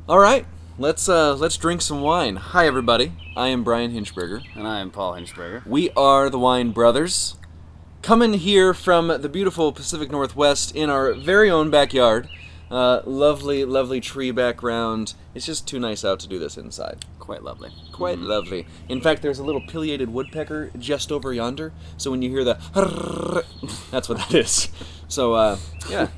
All right, let's drink some wine. Hi, everybody. I am Bryan Hinschberger. And I am Paul Hinschberger. We are the Wine Brothers, coming here from the beautiful Pacific Northwest in our very own backyard. Lovely, lovely tree background. It's just too nice out to do this inside. Quite lovely. Quite lovely. In fact, there's a little pileated woodpecker just over yonder. So when you hear the that's what that is. So yeah,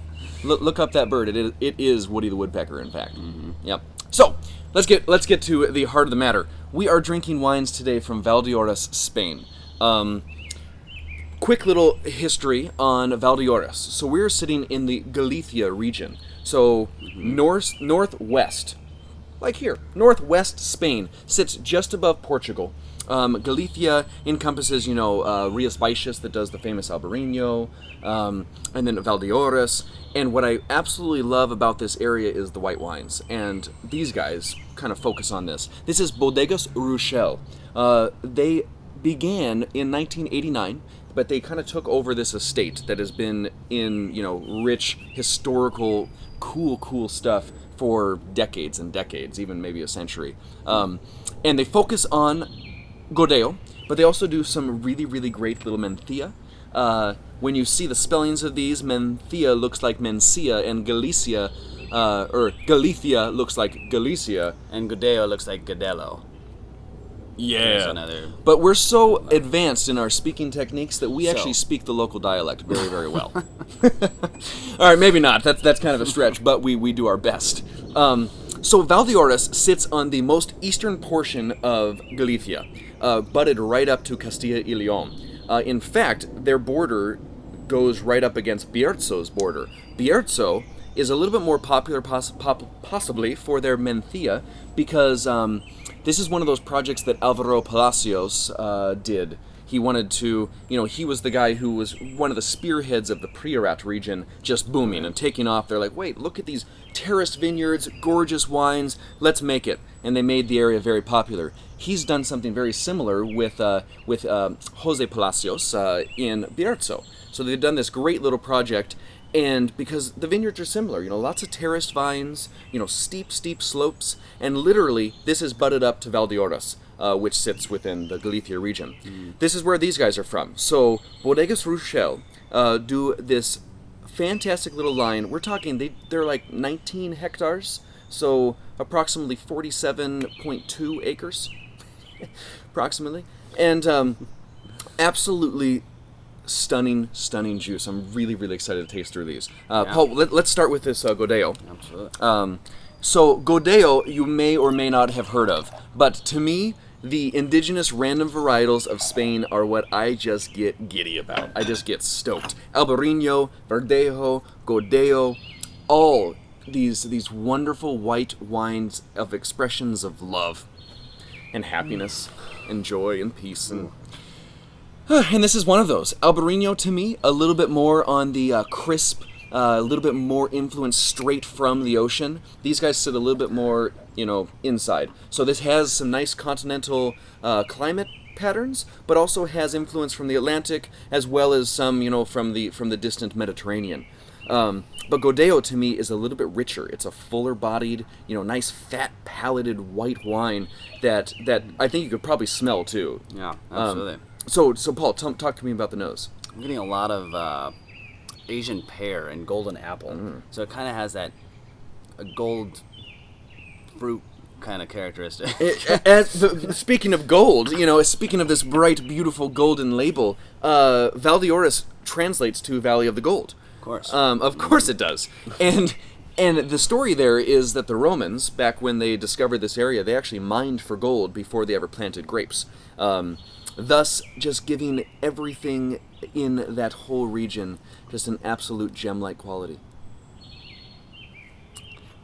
look up that bird. It is Woody the woodpecker. In fact. Yep. So let's get to the heart of the matter. We are drinking wines today from Valdeorras, Spain. Quick little history on Valdeorras. So we're sitting in the Galicia region. So northwest, like here, northwest Spain sits just above Portugal. Galicia encompasses, Rias Baixas that does the famous Albariño, and then Valdeorras. And what I absolutely love about this area is the white wines. And these guys kind of focus on this. This is Bodegas Ruchel. They began in 1989, but they kind of took over this estate that has been in, rich, historical, cool stuff for decades and decades, even maybe a century. And they focus on Godello, but they also do some really, really great little Mencia. When you see the spellings of these, Mencia looks like Mencia, and Galicia looks like Galicia. And Godello looks like Godello. Yeah. But we're so advanced in our speaking techniques that we actually speak the local dialect very, very well. All right, maybe not. That's kind of a stretch, but we do our best. So Valdeorras sits on the most eastern portion of Galicia, butted right up to Castilla y León. In fact, their border goes right up against Bierzo's border. Bierzo is a little bit more popular possibly for their Mencia because this is one of those projects that Alvaro Palacios did. He wanted to, he was the guy who was one of the spearheads of the Priorat region just booming and taking off. They're like, wait, look at these terraced vineyards, gorgeous wines, let's make it. And they made the area very popular. He's done something very similar with Jose Palacios in Bierzo. So they've done this great little project. And because the vineyards are similar, lots of terraced vines, steep slopes, and literally this is butted up to Valdeorras, which sits within the Galicia region. This is where these guys are from. So Bodegas Ruchel do this fantastic little line. We're talking, they're like 19 hectares, so approximately 47.2 acres, approximately. And absolutely stunning juice. I'm really, really excited to taste through these. Paul, let's start with this Godello. Absolutely. So Godello you may or may not have heard of, but to me, the indigenous random varietals of Spain are what I just get giddy about. I just get stoked. Albariño, Verdejo, Godello, all these wonderful white wines of expressions of love and happiness and joy and peace and this is one of those. Albariño, to me, a little bit more on the crisp, a little bit more influence straight from the ocean. These guys sit a little bit more, inside. So this has some nice continental climate patterns, but also has influence from the Atlantic as well as some, from the distant Mediterranean. But Godello, to me, is a little bit richer. It's a fuller-bodied, nice, fat-palated white wine that I think you could probably smell, too. Yeah, absolutely. So Paul, talk to me about the nose. I'm getting a lot of Asian pear and golden apple. So it kind of has that gold fruit kind of characteristic. Speaking of gold, speaking of this bright, beautiful golden label, Valdeorras translates to Valley of the Gold. Of course it does. And the story there is that the Romans, back when they discovered this area, they actually mined for gold before they ever planted grapes. Thus, just giving everything in that whole region just an absolute gem-like quality.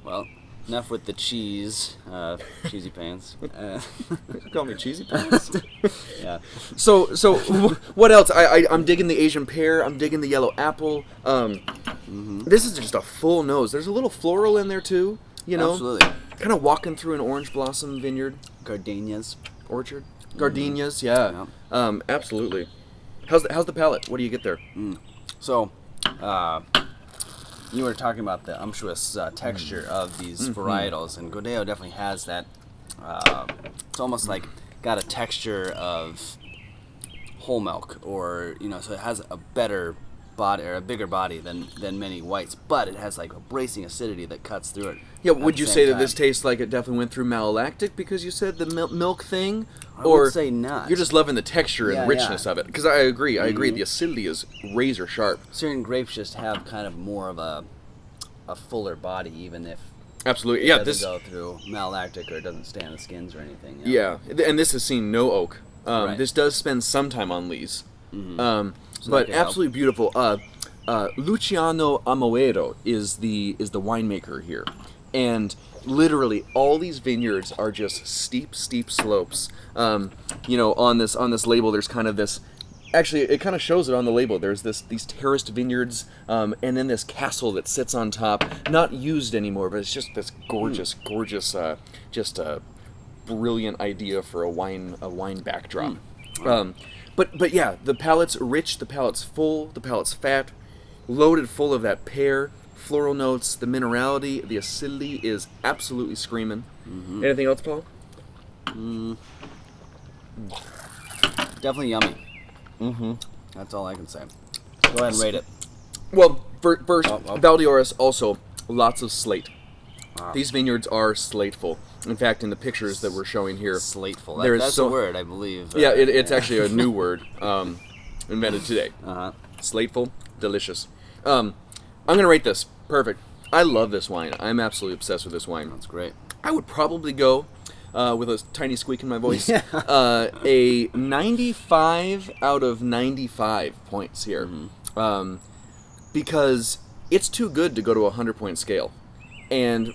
Well, enough with the cheesy pants. Call me cheesy pants? Yeah. So what else? I'm digging the Asian pear. I'm digging the yellow apple. This is just a full nose. There's a little floral in there too. Absolutely. Kind of walking through an orange blossom vineyard. Gardenias. Orchard. Gardenias, yeah. Absolutely. How's the palate? What do you get there? So, you were talking about the umptuous texture of these varietals, and Godello definitely has that. It's almost like got a texture of whole milk, or so it has a better body or a bigger body than many whites, but it has like a bracing acidity that cuts through it. Yeah, would you say that this tastes like it definitely went through malolactic because you said the milk thing? Or would say not. You're just loving the texture and richness of it? Because I agree. The acidity is razor sharp. Certain grapes just have kind of more of a fuller body, even if absolutely, it doesn't go through malolactic or it doesn't stay on the skins or anything. Yeah, and this has seen no oak. Right. This does spend some time on lees. But absolutely beautiful. Luciano Amoedo is the winemaker here, and literally all these vineyards are just steep slopes. On this label, there's kind of this. Actually, it kind of shows it on the label. There's these terraced vineyards, and then this castle that sits on top, not used anymore, but it's just this gorgeous, just a brilliant idea for a wine backdrop. But yeah, the palate's rich, the palate's full, the palate's fat, loaded full of that pear, floral notes, the minerality, the acidity is absolutely screaming. Anything else, Paul? Definitely yummy. That's all I can say. Go ahead and rate it. Well, first, Valdeorras also lots of slate. Wow. These vineyards are slateful. In fact, in the pictures that we're showing here, slateful. That's a word, I believe. Yeah, it's actually a new word invented today. Slateful, delicious. I'm gonna rate this. Perfect. I love this wine. I'm absolutely obsessed with this wine. That's great. I would probably go with a tiny squeak in my voice. A 95 out of 95 points here, because it's too good to go to a 100-point scale, and.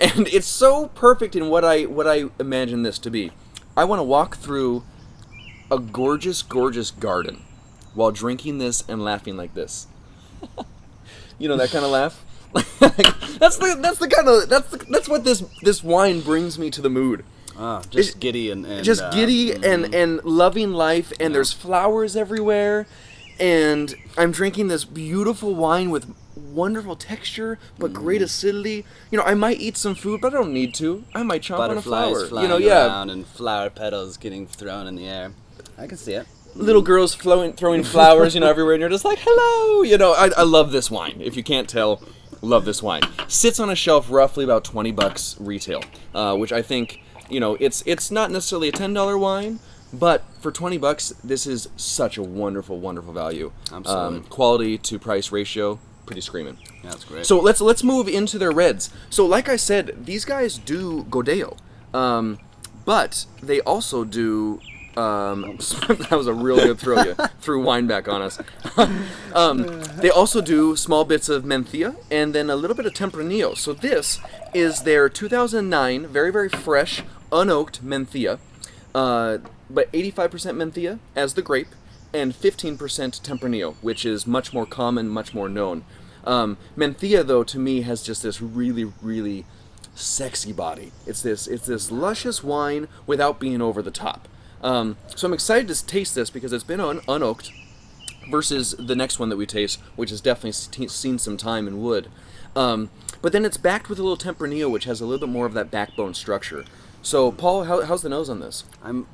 And it's so perfect in what I imagine this to be. I want to walk through a gorgeous garden while drinking this and laughing like this. You know that kind of laugh? That's what this wine brings me to the mood. Just giddy and giddy and loving life, and there's flowers everywhere, and I'm drinking this beautiful wine with wonderful texture, but great acidity. I might eat some food, but I don't need to. I might chomp on a flower. Butterflies flying around and flower petals getting thrown in the air. I can see it. Little girls throwing flowers, everywhere, and you're just like, hello. I love this wine. If you can't tell, love this wine. Sits on a shelf roughly about $20 retail, which I think, it's not necessarily a $10 wine, but for $20, this is such a wonderful value. Absolutely. Quality to price ratio. Pretty screaming. Yeah, that's great. So let's move into their reds. So like I said, these guys do Godello, but they also do. That was a real good throw. You threw wine back on us. They also do small bits of Mencia and then a little bit of Tempranillo. So this is their 2009, very very fresh, unoaked Mencia, but 85% Mencia as the grape, and 15% Tempranillo, which is much more common, much more known. Mencia, though, to me, has just this really, really sexy body. It's this luscious wine without being over the top. So I'm excited to taste this because it's been unoaked versus the next one that we taste, which has definitely seen some time in wood. But then it's backed with a little Tempranillo, which has a little bit more of that backbone structure. So, Paul, how's the nose on this? I'm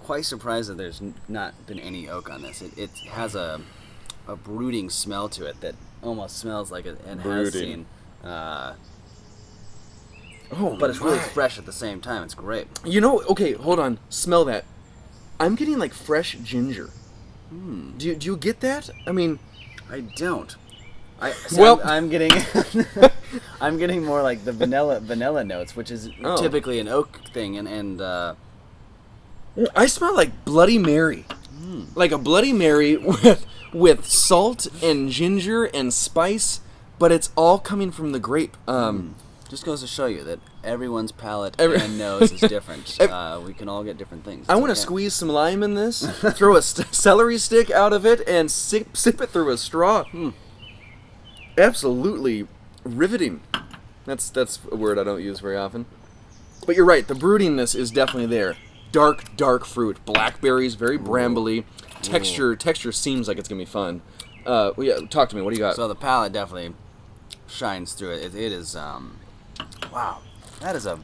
quite surprised that there's not been any oak on this. It has a brooding smell to it that almost smells like it has seen. But it's really fresh at the same time. It's great. Okay, hold on. Smell that. I'm getting like fresh ginger. Do you get that? I mean, I don't. I'm getting I'm getting more like the vanilla notes, which is typically an oak thing, and I smell like Bloody Mary, like a Bloody Mary with salt and ginger and spice, but it's all coming from the grape. Just goes to show you that everyone's palate and nose is different. We can all get different things. I want to squeeze some lime in this, throw a celery stick out of it, and sip it through a straw. Absolutely riveting. That's a word I don't use very often. But you're right, the broodiness is definitely there. Dark fruit. Blackberries, very brambly. Texture seems like it's going to be fun. talk to me. What do you got? So the palate definitely shines through it. It is, wow, that is a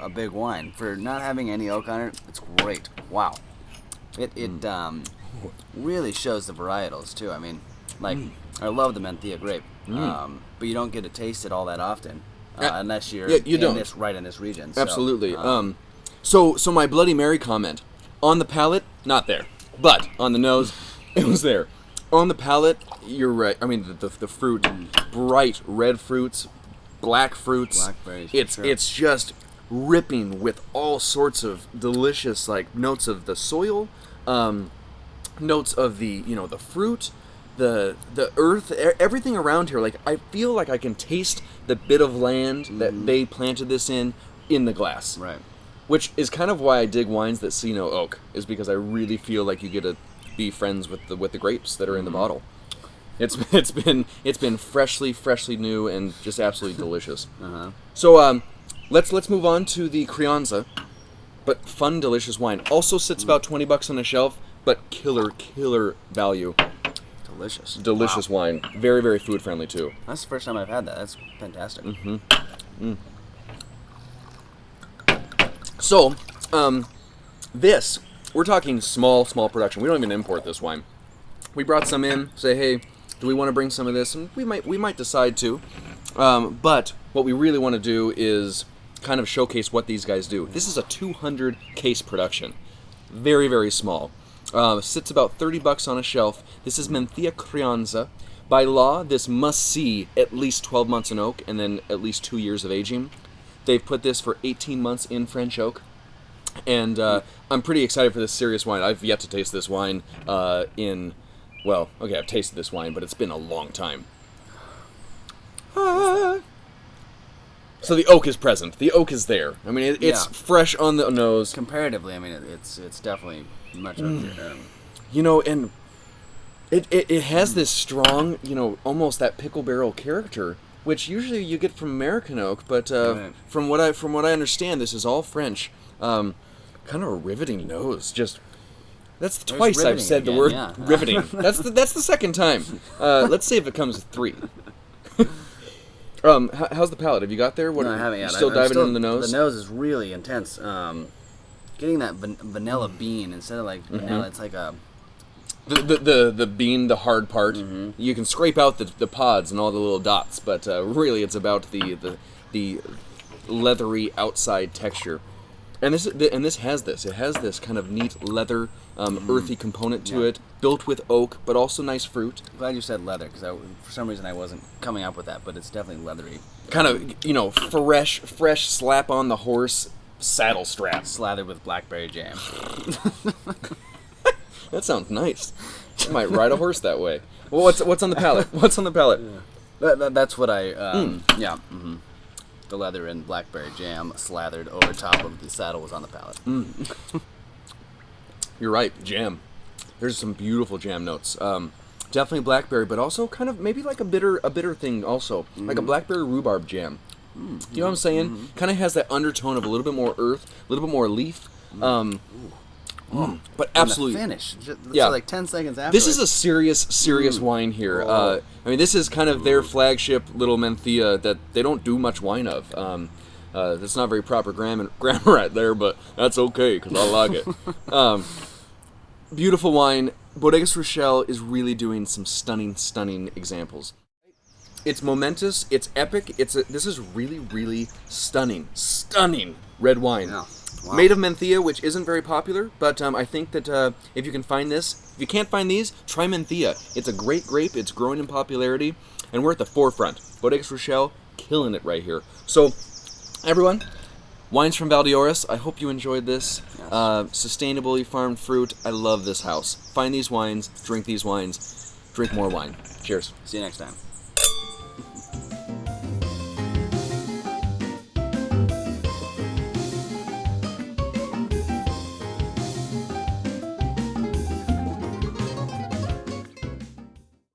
big wine for not having any oak on it. It's great. Wow, it really shows the varietals too. I mean, like I love the Mencia grape, but you don't get to taste it all that often unless you're in this region. Absolutely. So my Bloody Mary comment on the palate, not there, but on the nose, it was there. On the palate, you're right. I mean, the fruit, bright red fruits, black fruits. Blackberries. It's just ripping with all sorts of delicious like notes of the soil, notes of the the fruit, the earth, everything around here. Like I feel like I can taste the bit of land that they planted this in the glass. Right. Which is kind of why I dig wines that see no oak, is because I really feel like you get to be friends with the grapes that are in the bottle. It's been freshly new and just absolutely delicious. So let's move on to the Crianza, but fun, delicious wine. Also sits about $20 on the shelf, but killer value. Delicious wine. Very, very food friendly too. That's the first time I've had that. That's fantastic. So, this, we're talking small production. We don't even import this wine. We brought some in, say, hey, do we want to bring some of this? And we might decide to. But what we really want to do is kind of showcase what these guys do. This is a 200 case production. Very, very small. Sits about $30 on a shelf. This is Mencia Crianza. By law, this must see at least 12 months in oak and then at least 2 years of aging. They've put this for 18 months in French oak. And I'm pretty excited for this serious wine. I've yet to taste this wine I've tasted this wine, but it's been a long time. So the oak is present. The oak is there. I mean, it's fresh on the nose. Comparatively, I mean, it's definitely much of and it has this strong, almost that pickle barrel character, which usually you get from American oak, but from what I understand, this is all French. Kind of a riveting nose. That's twice I've said the word riveting. That's the second time. Let's see if it comes with 3. How's the palate? Have you got there? No, I haven't yet. Still diving into the nose? The nose is really intense. Getting that vanilla bean instead of like vanilla, it's like a... The bean, the hard part. You can scrape out the pods and all the little dots, but really it's about the leathery outside texture. And this has this kind of neat leather, earthy component to it, built with oak, but also nice fruit. Glad you said leather, because for some reason I wasn't coming up with that, but it's definitely leathery. Kind of, fresh slap on the horse saddle strap. Slathered with blackberry jam. That sounds nice. I might ride a horse that way. Well, what's on the palate? What's on the palate? That's what I, The leather and blackberry jam slathered over top of the saddle was on the palate. You're right, jam. There's some beautiful jam notes. Definitely blackberry, but also kind of maybe like a bitter thing also. Like a blackberry rhubarb jam. You know what I'm saying? Kind of has that undertone of a little bit more earth, a little bit more leaf. But absolutely, and the finish. So like 10 seconds after. This is a serious wine here. I mean, this is kind of their flagship little Mencia that they don't do much wine of. That's not very proper grammar right there, but that's okay because I like it. Beautiful wine. Bodegas Ruchel is really doing some stunning examples. It's momentous. It's epic. This is really stunning red wine. Yeah. Wow. Made of Mencia, which isn't very popular, but I think that if you can find this, if you can't find these, try Mencia. It's a great grape. It's growing in popularity, and we're at the forefront. Bodegas Ruchel, killing it right here. So, everyone, wines from Valdeorras. I hope you enjoyed this. Yes. Sustainably farmed fruit. I love this house. Find these wines, drink these wines, drink more wine. Cheers. See you next time.